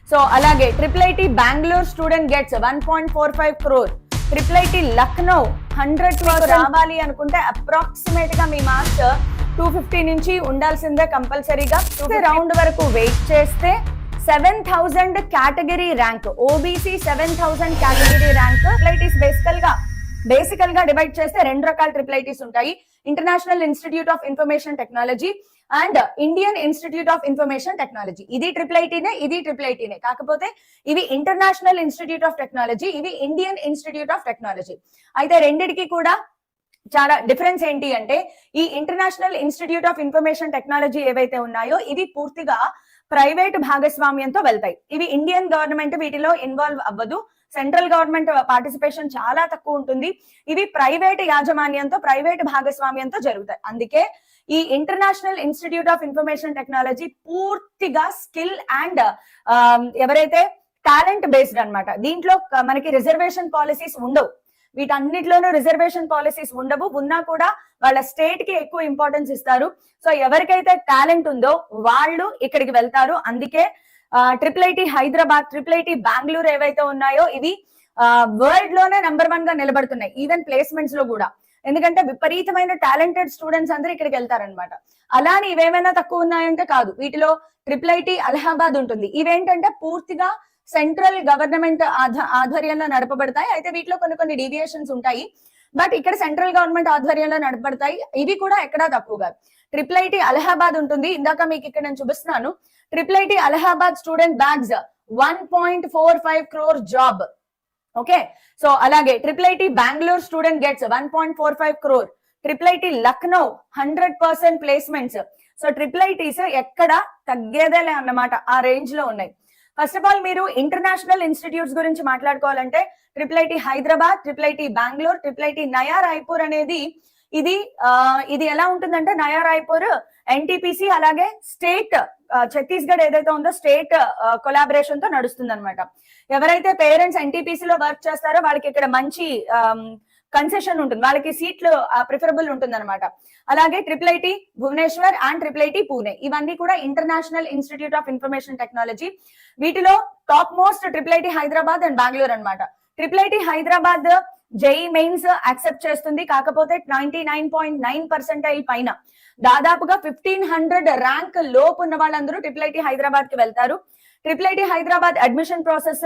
So అలాగే IIIT Bengaluru student gets 1.45 crore. IIIT Lucknow 100 రావాలి అనుకుంటే అప్రాక్సిమేట్ గా మీ మార్క్స్ 250 నుంచి ఉండాల్సిందే కంపల్సరీగా. రౌండ్ వరకు వెయిట్ చేస్తే 7000 category rank, OBC 7000 category rank. IITs బేసికల్ గా డివైడ్ చేస్తే రెండు రకాల IIITs ఉంటాయి. International institute of information technology and Indian institute of information technology. ఇది IIITనే, ఇది IIITనే. కాకపోతే ఇవి ఇంటర్నేషనల్ ఇన్స్టిట్యూట్ ఆఫ్ టెక్నాలజీ, ఇవి ఇండియన్ ఇన్స్టిట్యూట్ ఆఫ్ టెక్నాలజీ. అయితే రెండిటికి కూడా చాలా డిఫరెన్స్ ఏంటి అంటే, ఈ international institute of information technology ఏవైతే ఉన్నాయో ఇవి పూర్తిగా ప్రైవేట్ భాగస్వామ్యంతో వెళ్తాయి. ఇవి ఇండియన్ గవర్నమెంట్ వీటిలో ఇన్వాల్వ్ అవ్వదు. సెంట్రల్ గవర్నమెంట్ పార్టిసిపేషన్ చాలా తక్కువ ఉంటుంది. ఇవి ప్రైవేట్ యాజమాన్యంతో, ప్రైవేట్ భాగస్వామ్యంతో జరుగుతాయి. అందుకే ఈ international institute of information technology పూర్తిగా స్కిల్ అండ్ ఎవరైతే టాలెంట్ బేస్డ్ అన్నమాట. దీంట్లో మనకి రిజర్వేషన్ పాలసీస్ ఉండవు. వీటన్నిటిలోనూ రిజర్వేషన్ పాలసీస్ ఉండవు. ఉన్నా కూడా వాళ్ళ స్టేట్ కి ఎక్కువ ఇంపార్టెన్స్ ఇస్తారు. సో ఎవరికైతే టాలెంట్ ఉందో వాళ్ళు ఇక్కడికి వెళ్తారు. అందుకే IIIT హైదరాబాద్, IIIT బెంగళూరు ఏవైతే ఉన్నాయో ఇవి వరల్డ్ లోనే నెంబర్ 1 గా నిలబడుతున్నాయి, ఈవెన్ ప్లేస్మెంట్స్ లో కూడా. ఎందుకంటే విపరీతమైన టాలెంటెడ్ స్టూడెంట్స్ అందరూ ఇక్కడికి వెళ్తారనమాట. అలానే ఇవేమైనా తక్కువ ఉన్నాయంటే కాదు. వీటిలో IIIT అలహాబాద్ ఉంటుంది. ఇవేంటంటే పూర్తిగా సెంట్రల్ గవర్నమెంట్ ఆధ్వర్యంలో నడపబడతాయి. అయితే వీటిలో కొన్ని డీవియేషన్స్ ఉంటాయి. బట్ ఇక్కడ సెంట్రల్ గవర్నమెంట్ ఆధ్వర్యంలో నడపబడతాయి. ఇవి కూడా ఎక్కడా తక్కువ కాదు. IIIT అలహాబాద్ ఉంటుంది. ఇందాక మీకు ఇక్కడ నేను చూపిస్తున్నాను. IIIT Allahabad student bags 1.45 crore job. Okay, so అలాగే IIIT Bengaluru student gets 1.45 crore. IIIT Lucknow 100% placements. So IIITs ఎక్కడ తగ్గేదేలే అన్నమాట, ఆ రేంజ్ లో ఉన్నాయి. ఫస్ట్ ఆఫ్ ఆల్ మీరు ఇంటర్నేషనల్ ఇన్స్టిట్యూట్స్ గురించి మాట్లాడుకోవాలంటే IIIT Hyderabad, IIIT Bengaluru, IIIT నయా రాయ్పూర్ అనేది ఇది ఎలా ఉంటుందంటే, నయా రాయ్పూర్ ఎన్టీపీసీ అలాగే స్టేట్ ఛత్తీస్గఢ్ ఏదైతే ఉందో స్టేట్ కొలాబరేషన్ తో నడుస్తుంది అనమాట. ఎవరైతే పేరెంట్స్ ఎన్టీపీసీలో వర్క్ చేస్తారో వాళ్ళకి ఇక్కడ మంచి కన్సెషన్ ఉంటుంది, వాళ్ళకి సీట్లు ప్రిఫరబుల్ ఉంటుంది అనమాట. అలాగే IIIT Bhubaneswar and IIIT Pune ఇవన్నీ కూడా international institute of information technology. వీటిలో top most IIIT Hyderabad and Bengaluru అనమాట. IIIT Hyderabad JEE mains accept చేస్తుంది. కాకపోతే 99.9% పైన దాదాపుగా 1500 ర్యాంక్ లోపు ఉన్న వాళ్ళందరూ IIIT హైదరాబాద్ కి వెళ్తారు. IIIT హైదరాబాద్ అడ్మిషన్ ప్రాసెస్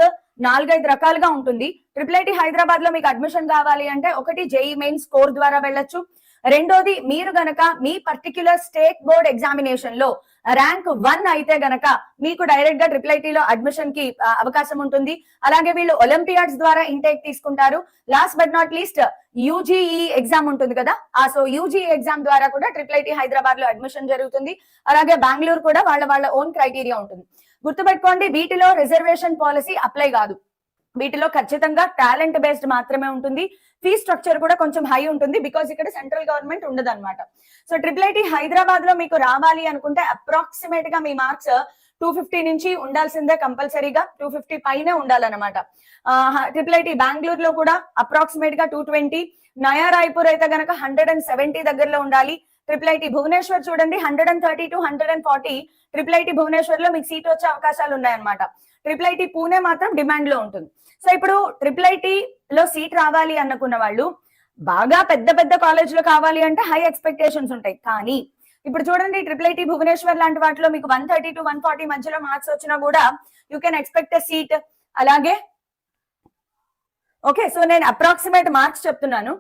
4-5 రకాలుగా ఉంటుంది. IIIT హైదరాబాద్ లో మీకు అడ్మిషన్ కావాలి అంటే ఒకటి జేఈ మెయిన్ స్కోర్ ద్వారా వెళ్ళొచ్చు. రెండోది మీరు గనక మీ పర్టిక్యులర్ స్టేట్ బోర్డ్ ఎగ్జామినేషన్ లో ర్యాంక్ 1 అయితే గనక మీకు డైరెక్ట్ గా IIIT లో అడ్మిషన్ కి అవకాశం ఉంటుంది. అలాగే వీళ్ళు ఒలింపియాడ్స్ ద్వారా ఇంటేక్ తీసుకుంటారు. Last but not least UGE exam ఉంటుంది కదా, సో యూజీఈ ఎగ్జామ్ ద్వారా కూడా IIIT హైదరాబాద్ లో అడ్మిషన్ జరుగుతుంది. అలాగే బెంగళూరు కూడా వాళ్ళ ఓన్ క్రైటీరియా ఉంటుంది. గుర్తుపెట్టుకోండి, వీటిలో రిజర్వేషన్ పాలసీ అప్లై కాదు. వీటిలో ఖచ్చితంగా టాలెంట్ బేస్డ్ మాత్రమే ఉంటుంది. ఫీ స్ట్రక్చర్ కూడా కొంచెం హై ఉంటుంది, బికాస్ ఇక్కడ సెంట్రల్ గవర్నమెంట్ ఉండదు అనమాట. సో IIIT హైదరాబాద్ లో మీకు రావాలి అనుకుంటే అప్రాక్సిమేట్ గా మీ మార్క్స్ 250 నుంచి ఉండాల్సిందే కంపల్సరీగా, 250 పైనే ఉండాలన్నమాట. IIIT బెంగళూరులో కూడా అప్రాక్సిమేట్ గా 220, నయా రాయ్పూర్ అయితే గనక 170 దగ్గరలో ఉండాలి. IIIT భువనేశ్వర్ చూడండి 130 to 140. IIIT భువనేశ్వర్ లో మీకు సీట్ వచ్చే అవకాశాలు ఉన్నాయన్నమాట. IIIT పూణే మాత్రం డిమాండ్ లో ఉంటుంది. సో ఇప్పుడు IIIT లో సీట్ రావాలి అనుకున్న వాళ్ళు బాగా పెద్ద కాలేజ్ లో కావాలి అంటే హై ఎక్స్పెక్టేషన్స్ ఉంటాయి. కానీ ఇప్పుడు చూడండి IIIT భువనేశ్వర్ లాంటి వాటిలో మీకు 130 to 140 మధ్యలో మార్క్స్ వచ్చినా కూడా you can expect a seat. అలాగే ఓకే, సో నేను అప్రాక్సిమేట్ మార్క్స్ చెప్తున్నాను.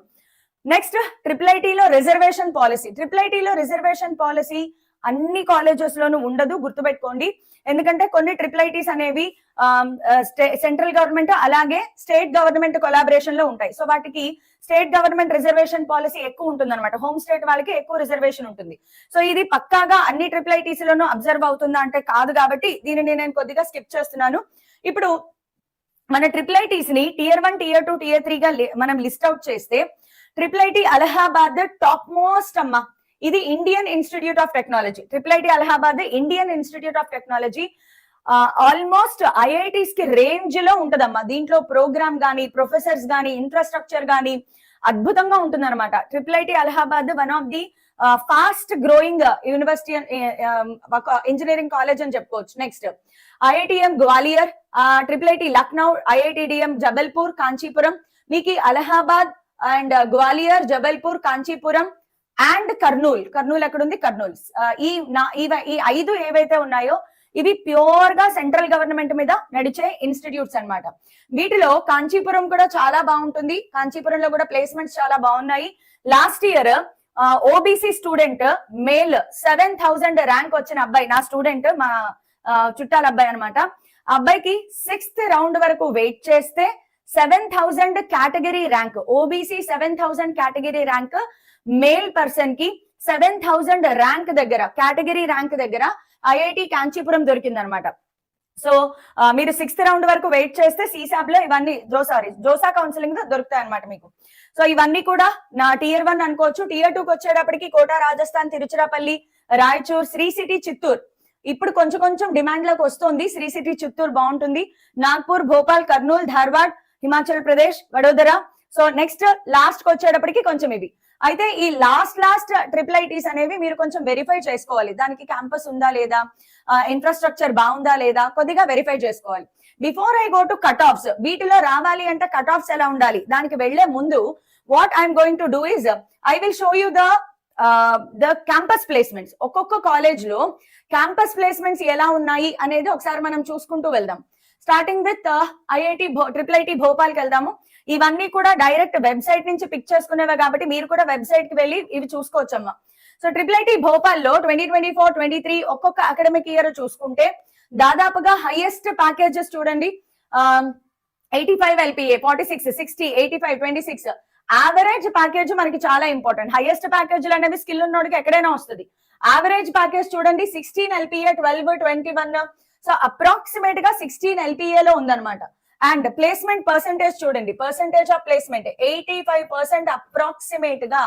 నెక్స్ట్ IIIT లో రిజర్వేషన్ పాలసీ. IIIT లో రిజర్వేషన్ పాలసీ అన్ని కాలేజెస్ లోనూ ఉండదు, గుర్తుపెట్టుకోండి. ఎందుకంటే కొన్ని IIITs అనేవి సెంట్రల్ గవర్నమెంట్ అలాగే స్టేట్ గవర్నమెంట్ కొలాబరేషన్ లో ఉంటాయి. సో వాటికి స్టేట్ గవర్నమెంట్ రిజర్వేషన్ పాలసీ ఎక్కువ ఉంటుంది అనమాట. హోమ్ స్టేట్ వాళ్ళకి ఎక్కువ రిజర్వేషన్ ఉంటుంది. సో ఇది పక్కాగా అన్ని IIITs లోనూ అబ్జర్వ్ అవుతుందా అంటే కాదు, కాబట్టి దీనిని నేను కొద్దిగా స్కిప్ చేస్తున్నాను. ఇప్పుడు మన IIITs ని Tier 1, Tier 2, Tier 3 గా మనం లిస్ట్ అవుట్ చేస్తే IIIT అలహాబాద్ టాప్ మోస్ట్ అమ్మా. ఇది Indian institute of technology. IIIT Allahabad Indian institute of technology almost IITs కి రేంజ్ లో ఉంటదమ్మా. దీంట్లో ప్రోగ్రామ్ గానీ, ప్రొఫెసర్స్ గానీ, ఇన్ఫ్రాస్ట్రక్చర్ గానీ అద్భుతంగా ఉంటుంది అనమాట. IIIT Allahabad one of the fast growing university engineering college అని చెప్పుకోవచ్చు. Next IITM Gwalior, IIT Lucknow, IITDM Jabalpur, Kanchipuram, మీకు అలహాబాద్ అండ్ గ్వాలియర్, జబల్పూర్, కాంచీపురం అండ్ కర్నూల్ ఎక్కడుంది? కర్నూల్. ఈ 5 ఏవైతే ఉన్నాయో ఇవి ప్యూర్ గా సెంట్రల్ గవర్నమెంట్ మీద నడిచే ఇన్స్టిట్యూట్స్ అన్నమాట. వీటిలో కాంచీపురం కూడా చాలా బాగుంటుంది. కాంచీపురంలో కూడా ప్లేస్మెంట్స్ చాలా బాగున్నాయి. Last year OBC student male 7,000 rank వచ్చిన అబ్బాయి, నా స్టూడెంట్, మా చుట్టాల అబ్బాయి అనమాట. అబ్బాయికి 6th రౌండ్ వరకు వెయిట్ చేస్తే 7,000 category rank, OBC 7,000 category rank, male person కి 7,000 ర్యాంక్ దగ్గర, కేటగిరీ ర్యాంక్ దగ్గర ఐఐటి కాంచీపురం దొరికింది అనమాట. సో మీరు 6th రౌండ్ వరకు వెయిట్ చేస్తే సీసాబ్ లో ఇవన్నీ జోసా కౌన్సిలింగ్ దొరుకుతాయి అనమాట మీకు. సో ఇవన్నీ కూడా నా Tier 1 అనుకోవచ్చు. Tier 2 కి వచ్చేటప్పటికి కోటా, రాజస్థాన్, తిరుచిరాపల్లి, రాయచూర్, శ్రీ సిటీ, చిత్తూరు ఇప్పుడు కొంచెం డిమాండ్ లోకి వస్తుంది. శ్రీ సిటీ, చిత్తూరు బాగుంటుంది. Nagpur, Bhopal, Kurnool, Dharwad, Himachal Pradesh, Vadodara. So next last కి వచ్చేటప్పటికి కొంచెం ఇవి. అయితే ఈ లాస్ట్ IITs అనేవి మీరు కొంచెం వెరిఫై చేసుకోవాలి. దానికి క్యాంపస్ ఉందా లేదా, ఇన్ఫ్రాస్ట్రక్చర్ బాగుందా లేదా కొద్దిగా వెరిఫై చేసుకోవాలి. Before I go to cut offs, వీటిలో రావాలి అంటే కట్ ఆఫ్స్ ఎలా ఉండాలి, దానికి వెళ్లే ముందు what I'm going to do is I will show you the campus placements. ఒక్కొక్క కాలేజ్ లో క్యాంపస్ ప్లేస్మెంట్స్ ఎలా ఉన్నాయి అనేది ఒకసారి మనం చూసుకుంటూ వెళ్దాం. స్టార్టింగ్ విత్ IIT భోపాల్ కి వెళ్దాము. ఇవన్నీ కూడా డైరెక్ట్ వెబ్సైట్ నుంచి పిక్ చేసుకునేవే కాబట్టి మీరు కూడా వెబ్సైట్ కి వెళ్ళి ఇవి చూసుకోవచ్చమ్మా. సో IIT భోపాల్ లో 2024-23 ఒక్కొక్క అకాడమిక్ ఇయర్ చూసుకుంటే దాదాపుగా హైయెస్ట్ ప్యాకేజెస్ చూడండి. 85 LPA, 46, 60, 85, 26 యావరేజ్ ప్యాకేజ్ మనకి చాలా ఇంపార్టెంట్. హైయెస్ట్ ప్యాకేజ్లు అనేవి స్కిల్ ఉన్నోడికి ఎక్కడైనా వస్తుంది. యావరేజ్ ప్యాకేజ్ చూడండి 16 LPA, 12, 21. సో అప్రాక్సిమేట్ గా 16 LPA లో ఉందన్నమాట. అండ్ ప్లేస్మెంట్ పర్సెంటేజ్ చూడండి, పర్సెంటేజ్ ఆఫ్ ప్లేస్మెంట్ 85% అప్రాక్సిమేట్ గా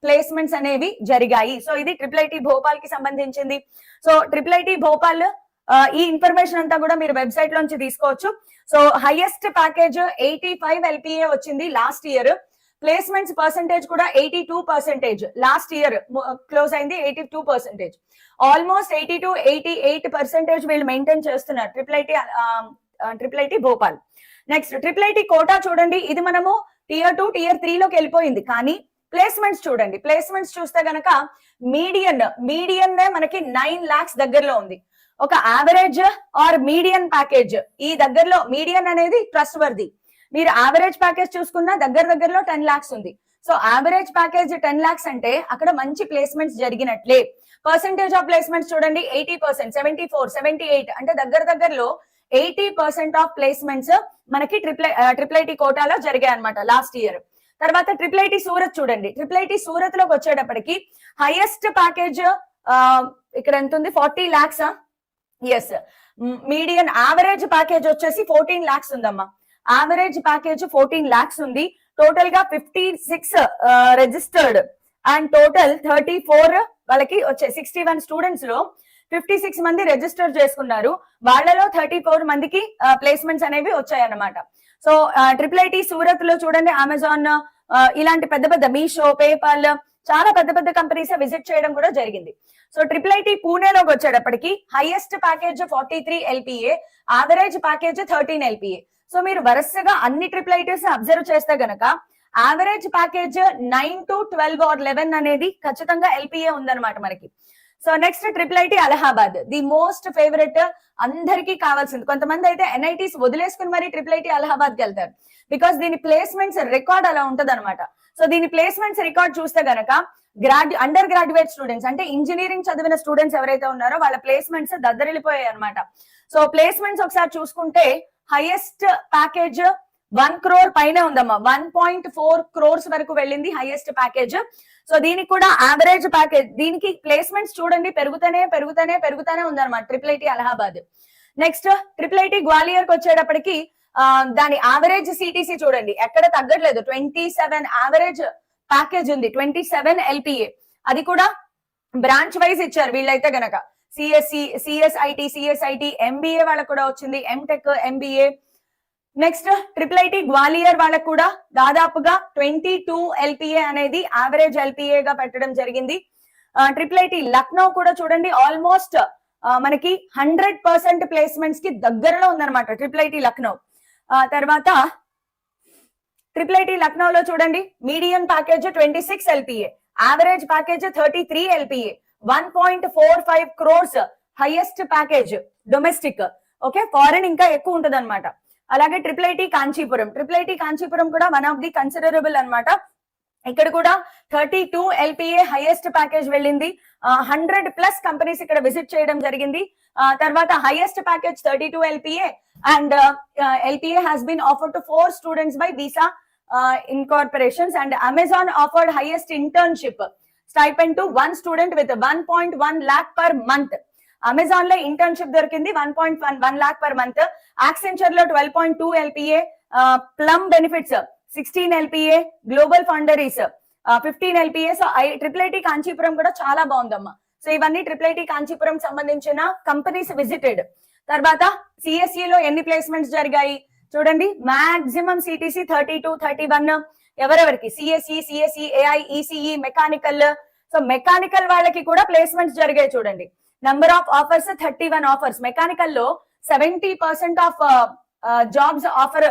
ప్లేస్మెంట్స్ అనేవి జరిగాయి. సో ఇది IIT భోపాల్ కి సంబంధించింది. సో IIT భోపాల్ ఈ ఇన్ఫర్మేషన్ అంతా కూడా మీరు వెబ్సైట్ లోంచి తీసుకోవచ్చు. సో హైయెస్ట్ ప్యాకేజ్ 85 LPA వచ్చింది లాస్ట్ ఇయర్. ప్లేస్మెంట్స్ పర్సెంటేజ్ కూడా 82%. లాస్ట్ ఇయర్ క్లోజ్ అయింది 82%. ఆల్మోస్ట్ 82-88% వీళ్ళు మెయింటైన్ చేస్తున్నారు IIT Bhopal. Next IIT Kota చూడండి, ఇది మనము Tier 2, Tier 3 లోకి వెళ్ళిపోయింది. కానీ ప్లేస్మెంట్స్ చూడండి, ప్లేస్మెంట్స్ చూస్తే గనక మీడియన్ మనకి 9 lakhs దగ్గరలో ఉంది. ఒక యావరేజ్ ఆర్ మీడియన్ ప్యాకేజ్ ఈ దగ్గరలో, మీడియన్ అనేది ట్రస్ట్ వర్ది. మీరు యావరేజ్ ప్యాకేజ్ చూసుకున్నా దగ్గరలో 10 lakhs ఉంది. సో యావరేజ్ ప్యాకేజ్ 10 lakhs అంటే అక్కడ మంచి ప్లేస్మెంట్స్ జరిగినట్లే. పర్సెంటేజ్ ఆఫ్ ప్లేస్మెంట్స్ చూడండి 80%, 74, 78 అంటే దగ్గరలో 80% ఆఫ్ ప్లేస్మెంట్స్ మనకి IIT కోటాలో జరిగాయి అనమాట లాస్ట్ ఇయర్. తర్వాత IIT సూరత్ చూడండి, IIT సూరత్ లోకి వచ్చేటప్పటికి హైయెస్ట్ ప్యాకేజ్ ఇక్కడ ఎంత ఉంది, 40 lakhs. Yes, median average package వచ్చేసి 14 lakhs ఉందమ్మా. యావరేజ్ ప్యాకేజ్ 14 lakhs ఉంది. టోటల్ గా 56 రిజిస్టర్డ్ అండ్ టోటల్ 34 వాళ్ళకి వచ్చే 61 స్టూడెంట్స్ లో 56 మంది రిజిస్టర్ చేసుకున్నారు. వాళ్ళలో 34 మందికి ప్లేస్మెంట్స్ అనేవి వచ్చాయన్నమాట. సో IIT సూరత్ లో చూడండి అమెజాన్ ఇలాంటి పెద్ద మీషో, పేపాల్ చాలా పెద్ద కంపెనీస్ విజిట్ చేయడం కూడా జరిగింది. సో IIT పూణేలోకి వచ్చేటప్పటికి highest package 43 LPA, average package 13 LPA. So మీరు వరుసగా అన్ని IITs అబ్జర్వ్ చేస్తే గనక యావరేజ్ ప్యాకేజ్ 9 to 12 or 11 అనేది ఖచ్చితంగా LPA ఉందన్నమాట మనకి. So next IIT Allahabad, the most favourite, అందరికీ కావాల్సింది. కొంతమంది అయితే NITs వదిలేసుకుని మరి IIT అలహాబాద్ కి వెళ్తారు. బికాస్ దీని ప్లేస్మెంట్స్ రికార్డ్ అలా ఉంటది అనమాట. సో దీని ప్లేస్మెంట్స్ రికార్డ్ చూస్తే గనక అండర్ గ్రాడ్యుయేట్ స్టూడెంట్స్ అంటే ఇంజనీరింగ్ చదివిన స్టూడెంట్స్ ఎవరైతే ఉన్నారో వాళ్ళ ప్లేస్మెంట్స్ దద్దరిల్లిపోయాయి అనమాట. సో ప్లేస్మెంట్స్ ఒకసారి చూసుకుంటే హైయెస్ట్ ప్యాకేజ్ 1 crore పైనే ఉందమ్మా. 1.4 crores వరకు వెళ్ళింది హైయెస్ట్ ప్యాకేజ్. సో దీనికి కూడా యావరేజ్ ప్యాకేజ్, దీనికి ప్లేస్మెంట్స్ చూడండి పెరుగుతానే ఉందన్నమాట IIT Allahabad. Next IIT Gwalior కి వచ్చేటప్పటికి దాని యావరేజ్ CTC చూడండి ఎక్కడ తగ్గట్లేదు, 27 యావరేజ్ ప్యాకేజ్ ఉంది, 27 LPA. అది కూడా బ్రాంచ్ వైజ్ ఇచ్చారు వీళ్ళైతే గనక. CSIT MBA వాళ్ళకు కూడా వచ్చింది, MTech, MBA. Next IIT Gwalior వాళ్ళకు కూడా దాదాపుగా 22 LPA అనేది యావరేజ్ LPA గా పెట్టడం జరిగింది. ట్రిపుల్ ఐటీ లక్నో కూడా చూడండి ఆల్మోస్ట్ మనకి 100% ప్లేస్మెంట్స్ కి దగ్గరలో ఉందన్నమాట ట్రిపుల్ ఐటీ లక్నో. తర్వాత ట్రిపుల్ ఐటీ లక్నోలో చూడండి medium package 26 LPA, average package 33 LPA, 1.45 crores highest package domestic. Okay, foreign ఇంకా ఎక్కువ ఉంటుంది అనమాట. అలాగే ట్రిపుల్ ఐటీ కాంచీపురం కూడా వన్ ఆఫ్ ది కన్సిడరబుల్ అనమాట. ఇక్కడ కూడా 32 LPA హైయెస్ట్ ప్యాకేజ్ వెళ్ళింది. 100+ కంపెనీస్ ఇక్కడ విజిట్ చేయడం జరిగింది. తర్వాత highest package 32 LPA and LPA has been offered to 4 students by Visa Incorporations and Amazon offered highest internship stipend to 1 student with 1.1 lakh per month. Amazon లో internship దొరికింది 1.1 lakh per month. Accenture లో 12.2 LPA, plum benefits 16 LPA, global foundries 15 LPA. So triple IT Kanchipuram కూడా చాలా బాగుందమ్మా. So ఇవన్నీ triple IT Kanchipuram సంబంధించిన companies visited. తర్వాత CSE లో ఎన్ని ప్లేస్మెంట్స్ జరిగాయి చూడండి. మాక్సిమం సిటీసీ 32, 31 ఎవరెవరికి CSE, AI, ECE, mechanical. So mechanical వాళ్ళకి కూడా ప్లేస్మెంట్స్ జరిగాయి చూడండి. Number of offers 31 offers. Mechanical లో 70% of jobs offer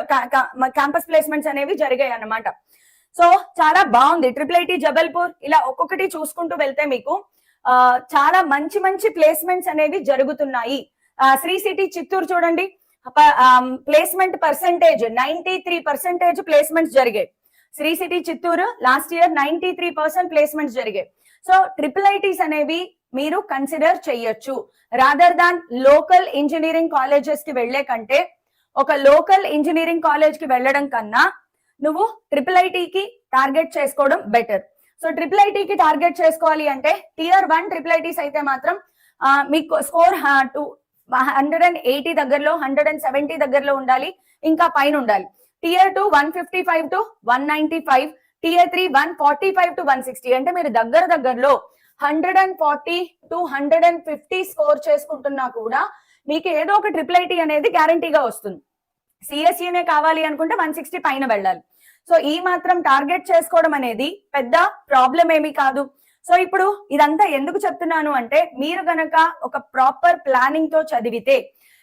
campus placements అనేవి జరిగాయి అన్నమాట. సో చాలా బాగుంది ట్రిపుల్ ఐటీ జబల్పూర్. ఇలా ఒక్కొక్కటి చూసుకుంటూ వెళ్తే మీకు చాలా మంచి మంచి ప్లేస్మెంట్స్ అనేవి జరుగుతున్నాయి. శ్రీ సిటీ చిత్తూరు చూడండి, ప్లేస్మెంట్ పర్సెంటేజ్ 93% ప్లేస్మెంట్స్ జరిగాయి. Sri City Chittoor last year 93% placements జరిగాయి. సో ట్రిపుల్ ఐటీస్ అనేవి మీరు కన్సిడర్ చెయ్యొచ్చు. Rather than local engineering colleges కి వెళ్లే కంటే, ఒక లోకల్ ఇంజనీరింగ్ కాలేజ్ కి వెళ్ళడం కన్నా నువ్వు ట్రిపుల్ ఐటీకి టార్గెట్ చేసుకోవడం బెటర్. సో ట్రిపుల్ ఐటీకి టార్గెట్ చేసుకోవాలి అంటే Tier 1 ట్రిపుల్ ఐటీస్ అయితే మాత్రం మీకు స్కోర్ 180 దగ్గరలో, 170 దగ్గరలో ఉండాలి, ఇంకా పైన ఉండాలి. Tier 2 155 to 195, Tier 3 145 to 160. అంటే మీరు దగ్గరలో 140 to 150 స్కోర్ చేసుకుంటున్నా కూడా మీకు ఏదో ఒక ట్రిపుల్ ఐటీ అనేది గ్యారంటీగా వస్తుంది. సిఎస్ఈనే కావాలి అనుకుంటే 160 పైన వెళ్ళాలి. సో ఈ మాత్రం టార్గెట్ చేసుకోవడం అనేది పెద్ద ప్రాబ్లం ఏమీ కాదు. సో ఇప్పుడు ఇదంతా ఎందుకు చెప్తున్నాను అంటే, మీరు గనక ఒక ప్రాపర్ ప్లానింగ్ తో చదివితే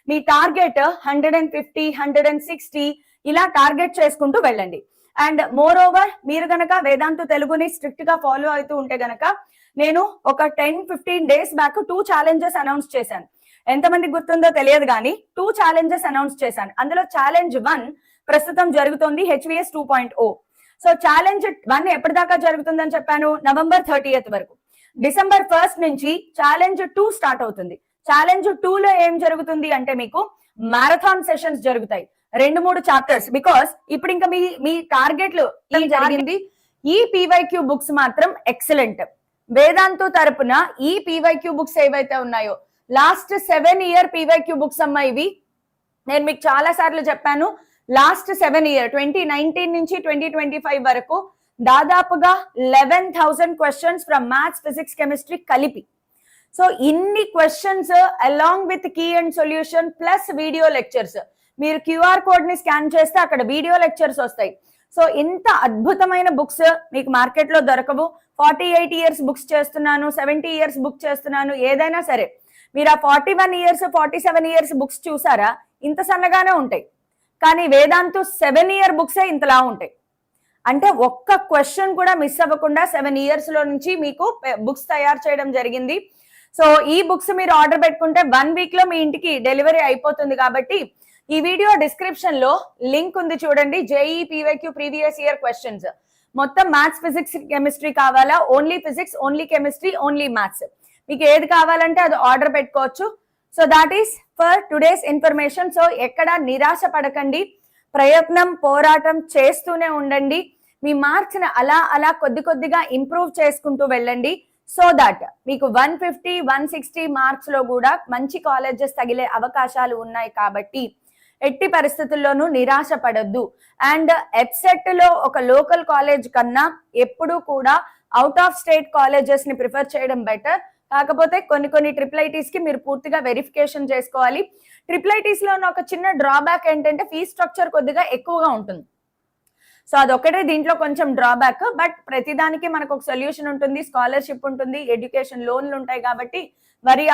మీ టార్గెట్ 150, 160 ఇలా టార్గెట్ చేసుకుంటూ వెళ్ళండి. అండ్ మోర్ ఓవర్ మీరు గనక వేదాంతు తెలుగుని స్ట్రిక్ట్ గా ఫాలో అవుతూ ఉంటే గనక, నేను ఒక 10-15 డేస్ బ్యాక్ 2 ఛాలెంజెస్ అనౌన్స్ చేశాను. ఎంతమందికి గుర్తుందో తెలియదు కానీ 2 ఛాలెంజెస్ అనౌన్స్ చేశాను. అందులో ఛాలెంజ్ 1 ప్రస్తుతం జరుగుతోంది HVS 2.0. సో ఛాలెంజ్ 1 ఎప్పటిదాకా జరుగుతుందని చెప్పాను, నవంబర్ 30th వరకు. డిసెంబర్ 1st నుంచి ఛాలెంజ్ 2 స్టార్ట్ అవుతుంది. ఛాలెంజ్ 2 లో ఏం జరుగుతుంది అంటే మీకు మారథాన్ సెషన్స్ జరుగుతాయి, 2-3 చాప్టర్స్. బికాస్ ఇప్పుడు ఇంకా మీ టార్గెట్లు జరిగింది. ఈ PYQ బుక్స్ మాత్రం ఎక్సలెంట్. వేదాంతు తరపున ఈ PYQ బుక్స్ ఏవైతే ఉన్నాయో, లాస్ట్ 7 year PYQ బుక్స్ అమ్మా ఇవి. నేను మీకు చాలా సార్లు చెప్పాను, లాస్ట్ 7 year 2019 నుంచి 2025 వరకు దాదాపుగా 11,000 questions from maths, physics, chemistry కలిపి. సో ఇన్ని questions along with key and solution plus video lectures. మీరు QR కోడ్ ని స్కాన్ చేస్తే అక్కడ వీడియో లెక్చర్స్ వస్తాయి. సో ఇంత అద్భుతమైన బుక్స్ మీకు మార్కెట్ లో దొరకవు. 48 years బుక్స్ చేస్తున్నాను, 70 years బుక్ చేస్తున్నాను, ఏదైనా సరే మీరు ఆ 41 years, 47 years బుక్స్ చూసారా, ఇంత సన్నగానే ఉంటాయి. కానీ వేదాంతు 7 year బుక్సే ఇంతలా ఉంటాయి. అంటే ఒక్క క్వశ్చన్ కూడా మిస్ అవ్వకుండా 7 years లో నుంచి మీకు బుక్స్ తయారు చేయడం జరిగింది. సో ఈ బుక్స్ మీరు ఆర్డర్ పెట్టుకుంటే 1 week లో మీ ఇంటికి డెలివరీ అయిపోతుంది. కాబట్టి ఈ వీడియో డిస్క్రిప్షన్ లో లింక్ ఉంది చూడండి, JEE PYQ previous year questions. మొత్తం మ్యాథ్స్, ఫిజిక్స్, కెమిస్ట్రీ కావాలా, only physics, only chemistry, only maths, మీకు ఏది కావాలంటే అది ఆర్డర్ పెట్టుకోవచ్చు. So that is for today's information. So ఎక్కడ నిరాశ పడకండి, ప్రయత్నం, పోరాటం చేస్తూనే ఉండండి. మీ మార్క్స్ ని అలా కొద్దిగా ఇంప్రూవ్ చేసుకుంటూ వెళ్ళండి. సో దట్ మీకు 150, 160 మార్క్స్ లో కూడా మంచి కాలేజెస్ తగిలే అవకాశాలు ఉన్నాయి. కాబట్టి ఎట్టి పరిస్థితుల్లోనూ నిరాశ పడొద్దు. అండ్ ఎప్సెట్ లో ఒక లోకల్ కాలేజ్ కన్నా ఎప్పుడు కూడా అవుట్ ఆఫ్ స్టేట్ కాలేజెస్ ని ప్రిఫర్ చేయడం బెటర్. కాకపోతే కొన్ని ట్రిపుల్ ఐటీస్ కి మీరు పూర్తిగా వెరిఫికేషన్ చేసుకోవాలి. ట్రిపుల్ ఐటీస్ లో ఉన్న ఒక చిన్న డ్రాబ్యాక్ ఏంటంటే ఫీ స్ట్రక్చర్ కొద్దిగా ఎక్కువగా ఉంటుంది. సో అదొక్కటే దీంట్లో కొంచెం డ్రాబ్యాక్. బట్ ప్రతిదానికి మనకు ఒక సొల్యూషన్ ఉంటుంది, స్కాలర్షిప్ ఉంటుంది, ఎడ్యుకేషన్ లోన్లు ఉంటాయి కాబట్టి వరి